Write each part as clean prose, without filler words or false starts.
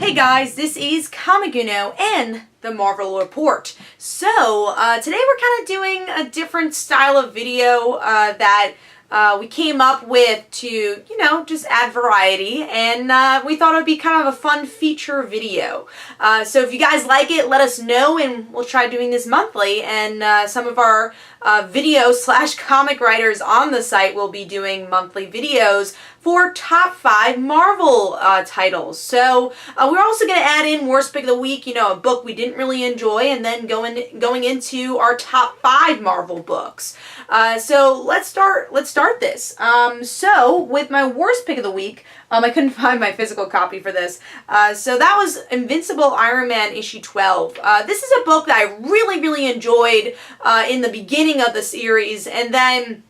Hey guys, this is Kamaguno and the Marvel Report. So, today we're kind of doing a different style of video that we came up with to, just add variety, and we thought it would be kind of a fun feature video. So if you guys like it, let us know, and we'll try doing this monthly, and some of our video / comic writers on the site will be doing monthly videos for top 5 Marvel titles. So we're also going to add in worst pick of the week, a book we didn't really enjoy, and then going into our top 5 Marvel books. So let's start this. So with my worst pick of the week, I couldn't find my physical copy for this. So that was Invincible Iron Man issue 12. This is a book that I really enjoyed in the beginning of the series, and then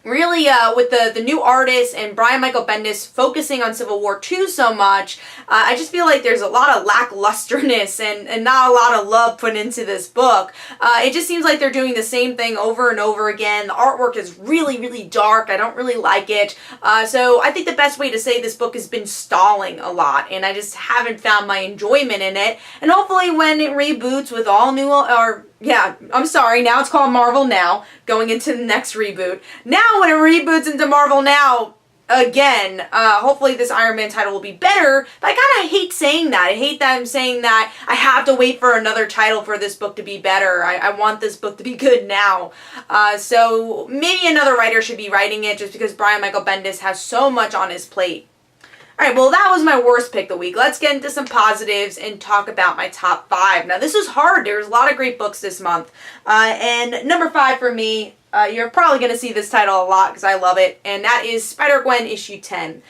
really, with the new artist and Brian Michael Bendis focusing on Civil War II so much, I just feel like there's a lot of lacklusterness and not a lot of love put into this book. It just seems like they're doing the same thing over and over again. The artwork is really dark. I don't really like it. So I think the best way to say this book has been stalling a lot, and I just haven't found my enjoyment in it. And hopefully when it reboots with all new, yeah, I'm sorry, now it's called Marvel Now, going into the next reboot. Now when it reboots into Marvel Now again, hopefully this Iron Man title will be better, but I kind of hate saying that. I hate that I'm saying that I have to wait for another title for this book to be better. I want this book to be good now. So maybe another writer should be writing it, just because Brian Michael Bendis has so much on his plate. Alright, well that was my worst pick of the week. Let's get into some positives and talk about my top 5. Now this is hard. There's a lot of great books this month. And number 5 for me, you're probably going to see this title a lot because I love it, and that is Spider-Gwen issue 10.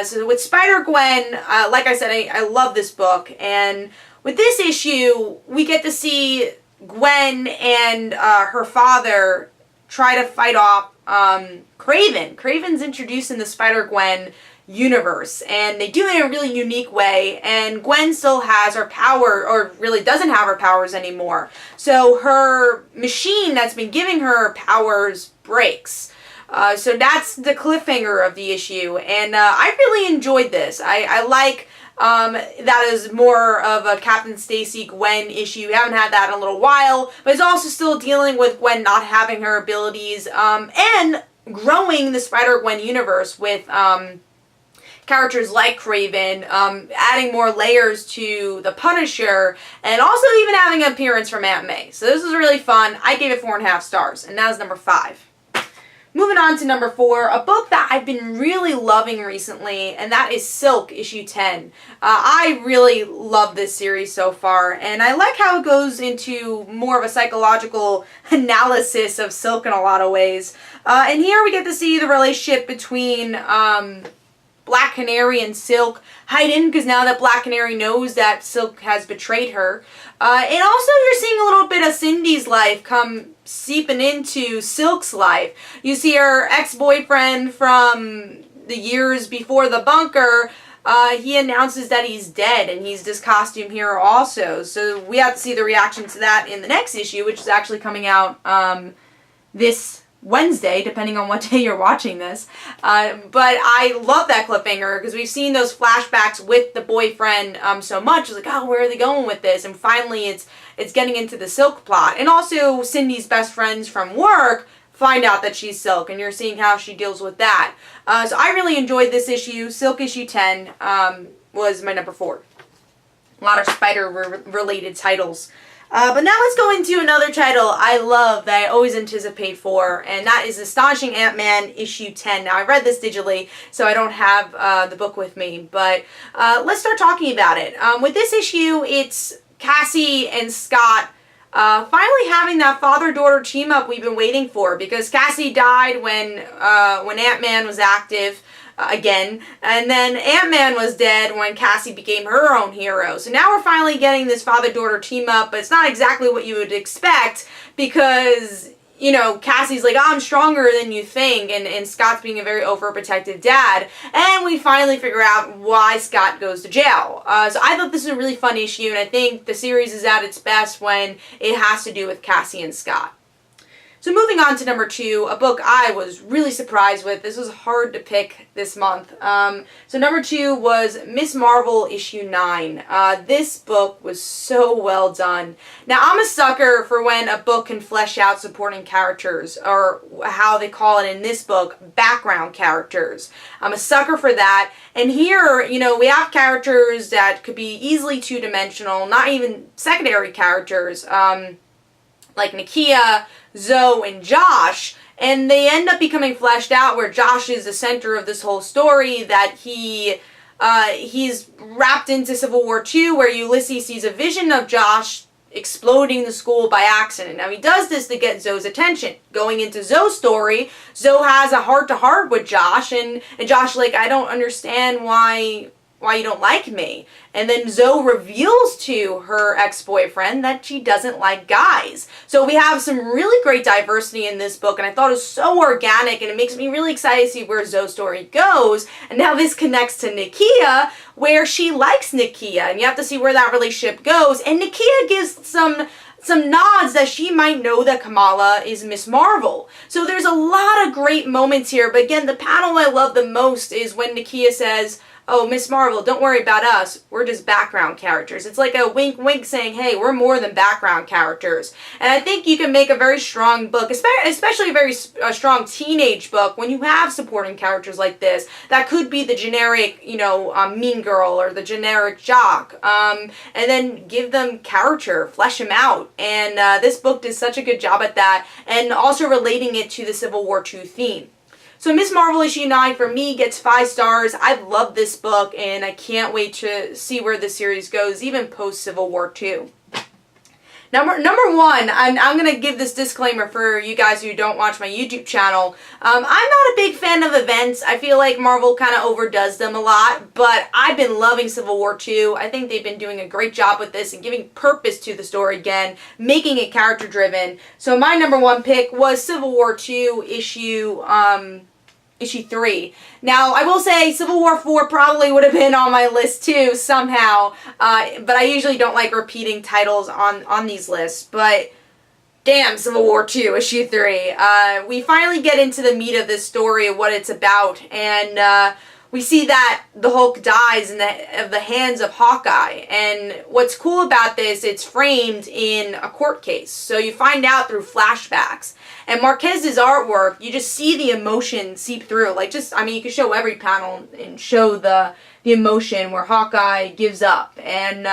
So with Spider-Gwen, like I said, I love this book, and with this issue, we get to see Gwen and her father try to fight off Kraven. Kraven's introduced in the Spider-Gwen universe, and they do it in a really unique way, and Gwen still has her power, or really doesn't have her powers anymore. So her machine that's been giving her powers breaks. So that's the cliffhanger of the issue, and I really enjoyed this. I like that is more of a Captain Stacy Gwen issue. We haven't had that in a little while, but it's also still dealing with Gwen not having her abilities, and growing the Spider-Gwen universe with characters like Kraven, adding more layers to the Punisher, and also even having an appearance from Aunt May. So this was really fun. I gave it 4.5 stars, and that is number 5. Moving on to number 4, a book that I've been really loving recently, and that is Silk, issue 10. I really love this series so far, and I like how it goes into more of a psychological analysis of Silk in a lot of ways. And here we get to see the relationship between Black Canary and Silk hidden, because now that Black Canary knows that Silk has betrayed her. And also you're seeing a little bit of Cindy's life come seeping into Silk's life. You see her ex-boyfriend from the years before the bunker, he announces that he's dead, and he's this costume hero also. So we have to see the reaction to that in the next issue, which is actually coming out this Wednesday, depending on what day you're watching this. But I love that cliffhanger, because we've seen those flashbacks with the boyfriend so much. It's like, oh, where are they going with this? And finally it's getting into the Silk plot. And also Cindy's best friends from work find out that she's Silk, and you're seeing how she deals with that. So I really enjoyed this issue. Silk issue 10 was my number 4. A lot of spider-related titles. But now let's go into another title I love that I always anticipate for, and that is Astonishing Ant-Man issue 10. Now, I read this digitally, so I don't have the book with me, but let's start talking about it. With this issue, it's Cassie and Scott finally having that father-daughter team-up we've been waiting for, because Cassie died when Ant-Man was active. Again, and then Ant-Man was dead when Cassie became her own hero. So now we're finally getting this father-daughter team-up, but it's not exactly what you would expect, because, Cassie's like, oh, I'm stronger than you think, and Scott's being a very overprotective dad, and we finally figure out why Scott goes to jail. So I thought this was a really fun issue, and I think the series is at its best when it has to do with Cassie and Scott. So moving on to number 2, a book I was really surprised with. This was hard to pick this month. So number 2 was Miss Marvel issue 9. This book was so well done. Now I'm a sucker for when a book can flesh out supporting characters, or how they call it in this book, background characters. I'm a sucker for that. And here, you know, we have characters that could be easily two-dimensional, not even secondary characters, like Nakia, Zoe, and Josh, and they end up becoming fleshed out where Josh is the center of this whole story, that he's wrapped into Civil War II, where Ulysses sees a vision of Josh exploding the school by accident. Now he does this to get Zoe's attention. Going into Zoe's story, Zoe has a heart-to-heart with Josh, and Josh like, I don't understand why you don't like me. And then Zoe reveals to her ex-boyfriend that she doesn't like guys. So we have some really great diversity in this book, and I thought it was so organic, and it makes me really excited to see where Zoe's story goes. And now this connects to Nakia, where she likes Nakia, and you have to see where that relationship goes. And Nakia gives some nods that she might know that Kamala is Miss Marvel. So there's a lot of great moments here, but again, the panel I love the most is when Nakia says, oh, Miss Marvel, don't worry about us. We're just background characters. It's like a wink wink saying, hey, we're more than background characters. And I think you can make a very strong book, especially a very strong teenage book, when you have supporting characters like this. That could be the generic, you know, mean girl or the generic jock. And then give them character, flesh them out. And this book did such a good job at that, and also relating it to the Civil War II theme. So Miss Marvel issue 9 for me gets 5 stars. I love this book, and I can't wait to see where the series goes, even post Civil War II. Number 1, I'm going to give this disclaimer for you guys who don't watch my YouTube channel. I'm not a big fan of events. I feel like Marvel kind of overdoes them a lot, but I've been loving Civil War II. I think they've been doing a great job with this and giving purpose to the story again, making it character driven. So my number 1 pick was Civil War II issue 3. Now, I will say Civil War 4 probably would have been on my list too, somehow. But I usually don't like repeating titles on these lists. But, damn, Civil War 2, issue 3. We finally get into the meat of this story, of what it's about. And we see that the Hulk dies in the hands of Hawkeye. And what's cool about this, it's framed in a court case. So you find out through flashbacks. And Marquez's artwork, you just see the emotion seep through. Like, just, I mean, you can show every panel and show the emotion where Hawkeye gives up. And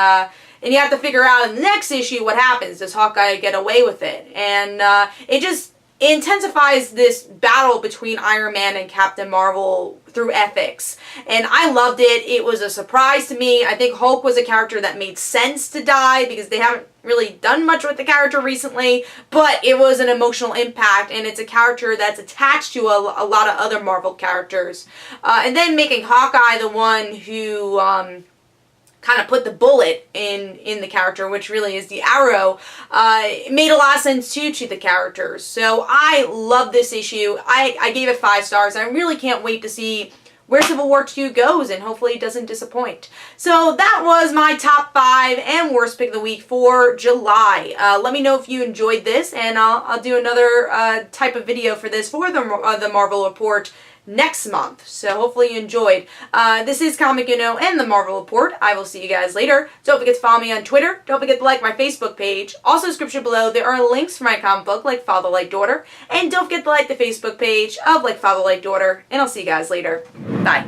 you have to figure out in the next issue what happens. Does Hawkeye get away with it? And it just intensifies this battle between Iron Man and Captain Marvel through ethics. And I loved it. It was a surprise to me. I think Hulk was a character that made sense to die, because they haven't really done much with the character recently, but it was an emotional impact, and it's a character that's attached to a lot of other Marvel characters. And then making Hawkeye the one who kind of put the bullet in the character, which really is the arrow, it made a lot of sense too to the characters. So I love this issue. I gave it 5 stars. I really can't wait to see where Civil War II goes, and hopefully it doesn't disappoint. So that was my top 5 and worst pick of the week for July. Let me know if you enjoyed this, and I'll do another type of video for this for the Marvel Report next month. So hopefully you enjoyed. This is Comic Uno and the Marvel Report. I will see you guys later. Don't forget to follow me on Twitter. Don't forget to like my Facebook page. Also, description below, there are links for my comic book, Like Father, Like Daughter. And don't forget to like the Facebook page of Like Father, Like Daughter. And I'll see you guys later. Bye.